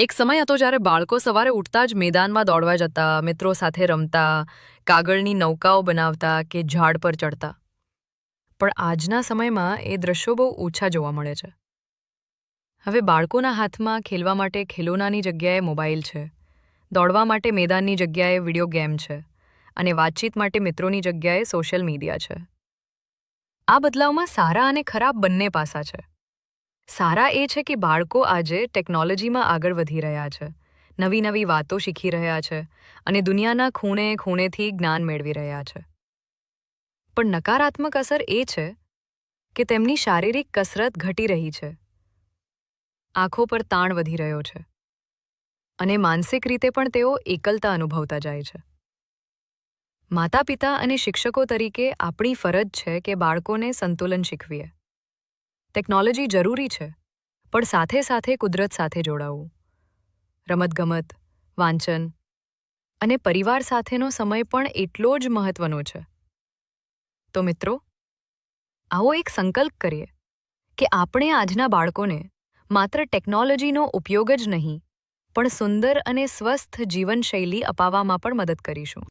એક સમય હતો જ્યારે બાળકો સવારે ઉઠતા જ મેદાનમાં દોડવા જતા, મિત્રો સાથે રમતા, કાગળની નૌકાઓ બનાવતા કે ઝાડ પર ચડતા. પણ આજના સમયમાં એ દ્રશ્યો બહુ ઓછા જોવા મળે છે. હવે બાળકોના હાથમાં ખેલવા માટે ખેલોનાની જગ્યાએ મોબાઈલ છે, દોડવા માટે મેદાનની જગ્યાએ વિડીયો ગેમ છે, અને વાતચીત માટે મિત્રોની જગ્યાએ સોશિયલ મીડિયા છે. આ બદલાવમાં સારા અને ખરાબ બંને પાસા છે. સારા એ છે કે બાળકો આજે ટેકનોલોજીમાં આગળ વધી રહ્યા છે, નવી નવી વાતો શીખી રહ્યા છે અને દુનિયાના ખૂણે ખૂણેથી જ્ઞાન મેળવી રહ્યા છે. પણ નકારાત્મક અસર એ છે કે તેમની શારીરિક કસરત ઘટી રહી છે, આંખો પર તાણ વધી રહ્યો છે અને માનસિક રીતે પણ તેઓ એકલતા અનુભવતા જાય છે. માતા પિતા અને શિક્ષકો તરીકે આપણી ફરજ છે કે બાળકોને સંતુલન શીખવીએ. ટેકનોલોજી જરૂરી છે, પણ સાથે સાથે કુદરત સાથે જોડાવું, રમતગમત, વાંચન અને પરિવાર સાથેનો સમય પણ એટલો જ મહત્વનો છે. તો મિત્રો, આવો એક સંકલ્પ કરીએ કે આપણે આજના બાળકોને માત્ર ટેકનોલોજીનો ઉપયોગ જ નહીં, પણ સુંદર અને સ્વસ્થ જીવનશૈલી અપાવવામાં પણ મદદ કરીશું.